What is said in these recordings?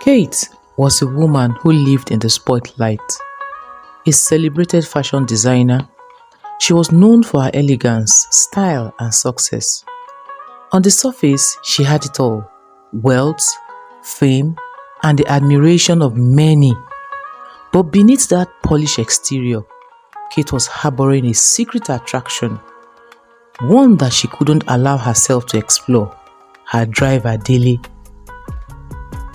Kate was a woman who lived in the spotlight. A celebrated fashion designer, she was known for her elegance, style, and success. On the surface, she had it all: wealth, fame, and the admiration of many. But beneath that polished exterior, Kate was harboring a secret attraction, one that she couldn't allow herself to explore: her driver, Dele.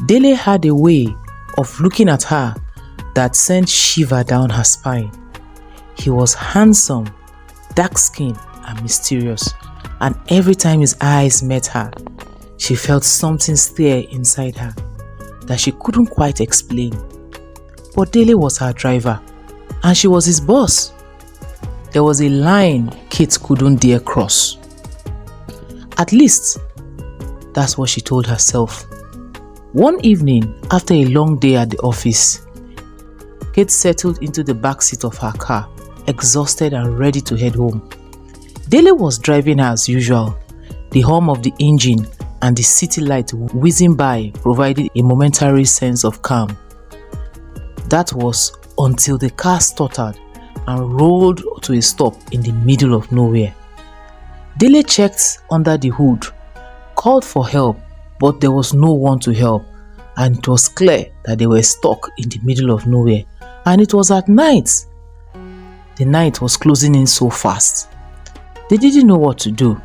Dele had a way of looking at her that sent shiver down her spine. He was handsome, dark-skinned, and mysterious, and every time his eyes met her, she felt something stir inside her that she couldn't quite explain. But Dele was her driver, and she was his boss. There was a line Kate couldn't dare cross. At least, that's what she told herself. One evening, after a long day at the office, Kate settled into the back seat of her car, exhausted and ready to head home. Dele was driving her as usual. The hum of the engine and the city light whizzing by provided a momentary sense of calm. That was until the car stuttered and rolled to a stop in the middle of nowhere. Dele checked under the hood, called for help, but there was no one to help, and it was clear that they were stuck in the middle of nowhere, and it was at night. The night was closing in so fast. They didn't know what to do,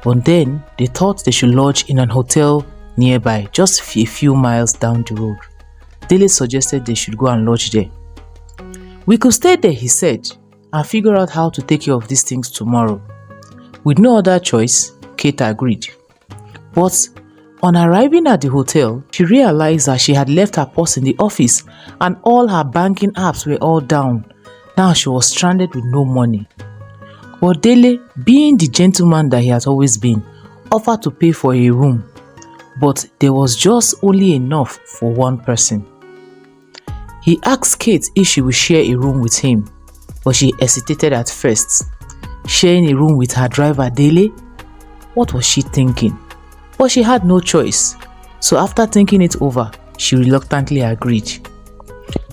but then they thought they should lodge in an hotel nearby, just a few miles down the road. Dele suggested they should go and lodge there. "We could stay there," he said, "and figure out how to take care of these things tomorrow." With no other choice, Kate agreed. But on arriving at the hotel, she realized that she had left her purse in the office and all her banking apps were all down. Now she was stranded with no money. But Dele, being the gentleman that he has always been, offered to pay for a room. But there was just only enough for one person. He asked Kate if she would share a room with him, but she hesitated at first. Sharing a room with her driver, Dele? What was she thinking? But she had no choice, so after thinking it over, she reluctantly agreed.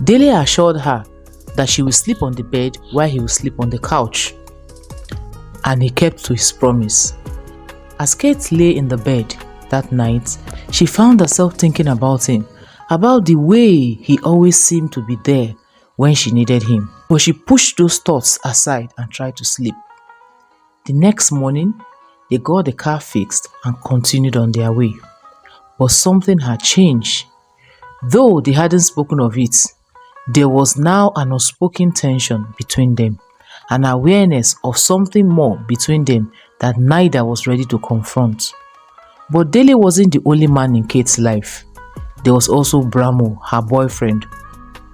Dele assured her that she would sleep on the bed while he would sleep on the couch, and he kept to his promise. As Kate lay in the bed that night, she found herself thinking about him, about the way he always seemed to be there when she needed him. But she pushed those thoughts aside and tried to sleep. The next morning, they got the car fixed and continued on their way. But something had changed. Though they hadn't spoken of it, there was now an unspoken tension between them, an awareness of something more between them that neither was ready to confront. But Dele wasn't the only man in Kate's life. There was also Bramo, her boyfriend,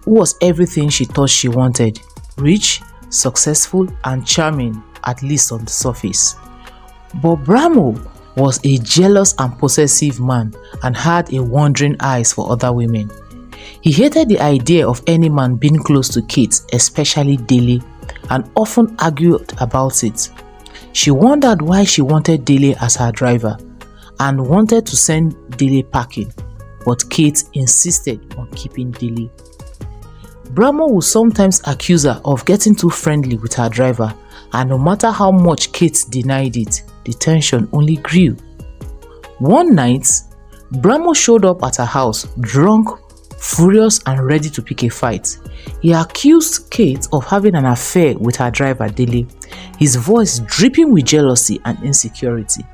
who was everything she thought she wanted: rich, successful, and charming, at least on the surface. But Bramo was a jealous and possessive man and had a wandering eyes for other women. He hated the idea of any man being close to Kate, especially Dele, and often argued about it. She wondered why she wanted Dele as her driver and wanted to send Dele packing, but Kate insisted on keeping Dele. Bramo would sometimes accuse her of getting too friendly with her driver, and no matter how much Kate denied it, the tension only grew. One night, Bramo showed up at her house, drunk, furious, and ready to pick a fight. He accused Kate of having an affair with her driver, Dele, his voice dripping with jealousy and insecurity.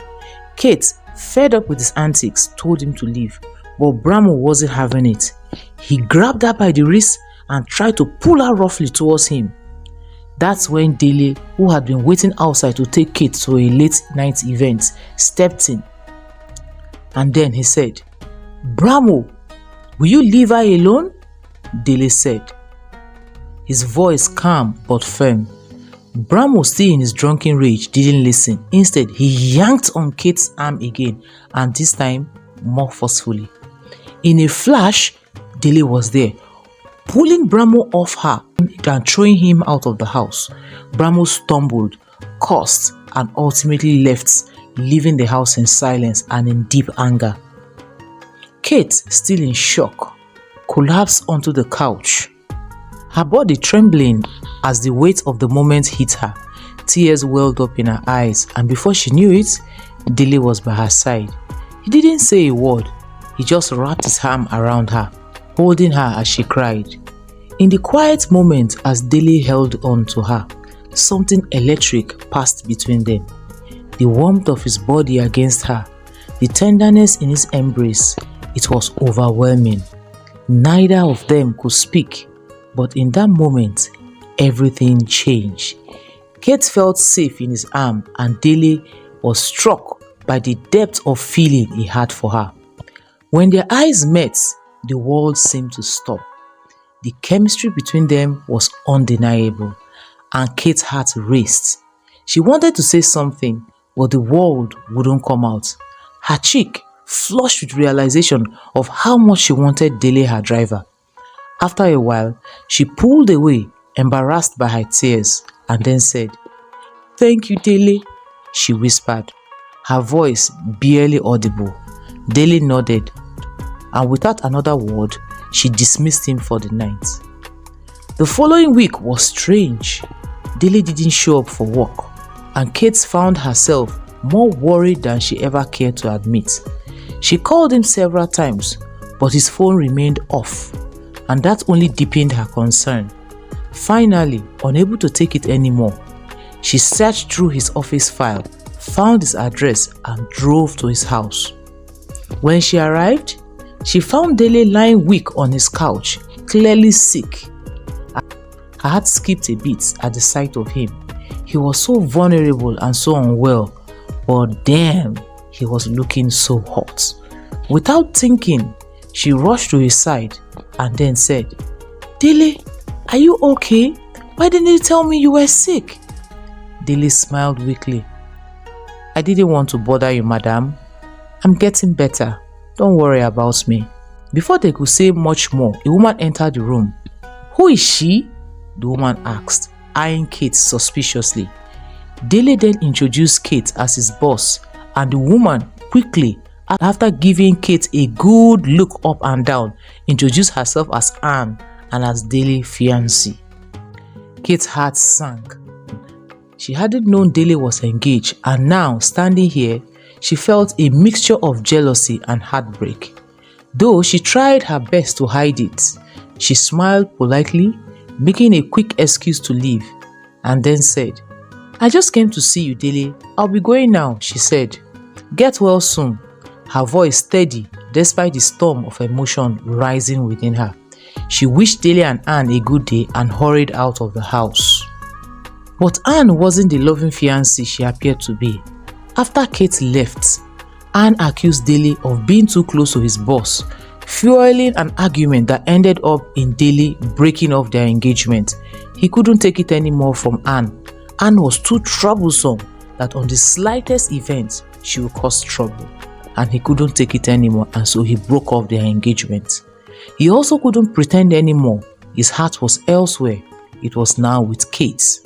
Kate, fed up with his antics, told him to leave, but Bramo wasn't having it. He grabbed her by the wrist and tried to pull her roughly towards him. That's when Dele, who had been waiting outside to take Kate to a late night event, stepped in. And then he said, "Bramo, will you leave her alone?" Dele said, his voice calm but firm. Bramo, still in his drunken rage, didn't listen. Instead, he yanked on Kate's arm again, and this time more forcefully. In a flash, Dele was there, pulling Bramo off her and throwing him out of the house. Bramo stumbled, cursed, and ultimately left, leaving the house in silence and in deep anger. Kate, still in shock, collapsed onto the couch, her body trembling as the weight of the moment hit her. Tears welled up in her eyes, and before she knew it, Dele was by her side. He didn't say a word. He just wrapped his arm around her, holding her as she cried. In the quiet moment as Dele held on to her, something electric passed between them. The warmth of his body against her, the tenderness in his embrace, it was overwhelming. Neither of them could speak, but in that moment, everything changed. Kate felt safe in his arm, and Dele was struck by the depth of feeling he had for her. When their eyes met, the world seemed to stop. The chemistry between them was undeniable, and Kate's heart raced. She wanted to say something, but the word wouldn't come out. Her cheek flushed with realization of how much she wanted Dele, her driver. After a while, she pulled away, embarrassed by her tears, and then said, "Thank you, Dele," she whispered, her voice barely audible. Dele nodded, and without another word, she dismissed him for the night. The following week was strange. Dele didn't show up for work, and Kate found herself more worried than she ever cared to admit. She called him several times, but his phone remained off, and that only deepened her concern. Finally, unable to take it anymore, she searched through his office file, found his address, and drove to his house. When she arrived, she found Dele lying weak on his couch, clearly sick. Her heart skipped a beat at the sight of him. He was so vulnerable and so unwell, but damn, he was looking so hot. Without thinking, she rushed to his side and then said, "Dele, are you okay? Why didn't you tell me you were sick?" Dele smiled weakly. "I didn't want to bother you, madam. I'm getting better. Don't worry about me." Before they could say much more, a woman entered the room. "Who is she?" the woman asked, eyeing Kate suspiciously. Dele then introduced Kate as his boss, and the woman quickly, after giving Kate a good look up and down, introduced herself as Anne and as Dele's fiancée. Kate's heart sank. She hadn't known Dele was engaged, and now, standing here, she felt a mixture of jealousy and heartbreak. Though she tried her best to hide it, she smiled politely, making a quick excuse to leave, and then said, "I just came to see you, Dele. I'll be going now," she said. "Get well soon," her voice steady despite the storm of emotion rising within her. She wished Dele and Anne a good day and hurried out of the house. But Anne wasn't the loving fiancée she appeared to be. After Kate left, Anne accused Dele of being too close to his boss, fueling an argument that ended up in Dele breaking off their engagement. He couldn't take it anymore from Anne. Anne was too troublesome that on the slightest event, she would cause trouble. And he couldn't take it anymore, and so he broke off their engagement. He also couldn't pretend anymore. His heart was elsewhere. It was now with Kate.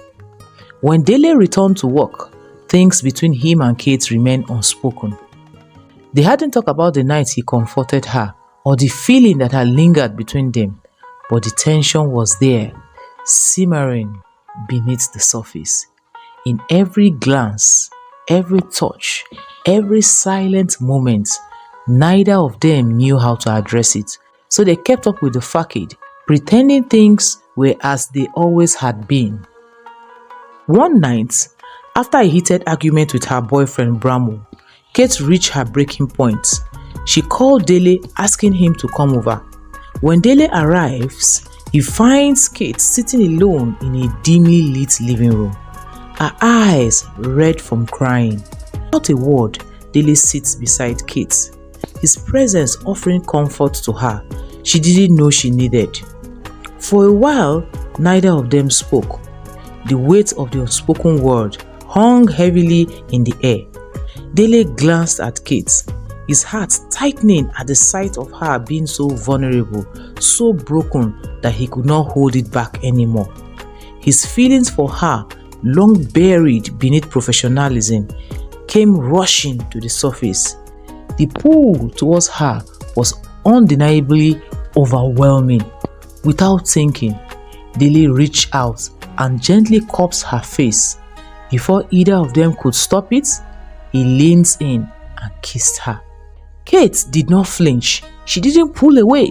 When Dele returned to work, things between him and Kate remained unspoken. They hadn't talked about the night he comforted her or the feeling that had lingered between them, but the tension was there, simmering beneath the surface. In every glance, every touch, every silent moment, neither of them knew how to address it, so they kept up with the facade, pretending things were as they always had been. One night, after a heated argument with her boyfriend Bramo, Kate reached her breaking point. She called Dele, asking him to come over. When Dele arrives, he finds Kate sitting alone in a dimly lit living room, her eyes red from crying. Without a word, Dele sits beside Kate, his presence offering comfort to her she didn't know she needed. For a while, neither of them spoke. The weight of the unspoken word hung heavily in the air. Dele glanced at Kate, his heart tightening at the sight of her being so vulnerable, so broken that he could not hold it back anymore. His feelings for her, long buried beneath professionalism, came rushing to the surface. The pull towards her was undeniably overwhelming. Without thinking, Dele reached out and gently cups her face. Before either of them could stop it, he leans in and kissed her. Kate did not flinch. She didn't pull away.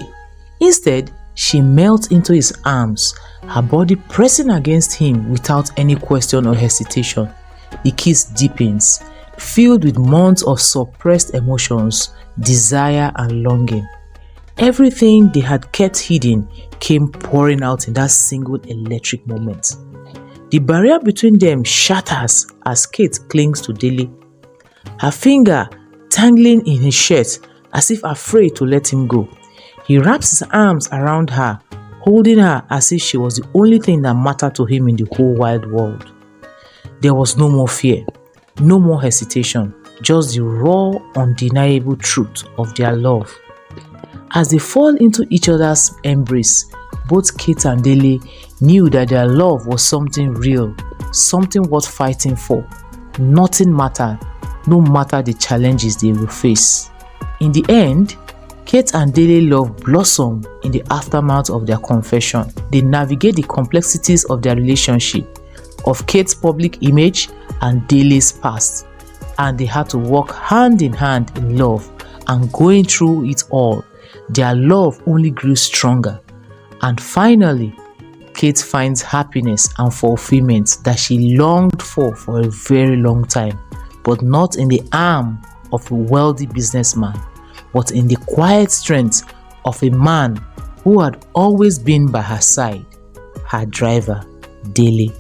Instead, she melted into his arms, her body pressing against him without any question or hesitation. The kiss deepens, filled with months of suppressed emotions, desire and longing. Everything they had kept hidden came pouring out in that single electric moment. The barrier between them shatters as Kate clings to Dele, her finger tangling in his shirt as if afraid to let him go. He wraps his arms around her, holding her as if she was the only thing that mattered to him in the whole wide world. There was no more fear, no more hesitation, just the raw, undeniable truth of their love. As they fall into each other's embrace, both Kate and Dele knew that their love was something real, something worth fighting for. Nothing mattered, no matter the challenges they will face. In the end, Kate and Dele love blossomed in the aftermath of their confession. They navigate the complexities of their relationship, of Kate's public image and Dele's past, and they had to walk hand in hand in love, and going through it all, their love only grew stronger. And finally, Kate finds happiness and fulfillment that she longed for a very long time, but not in the arm of a wealthy businessman, but in the quiet strength of a man who had always been by her side, her driver, Dele.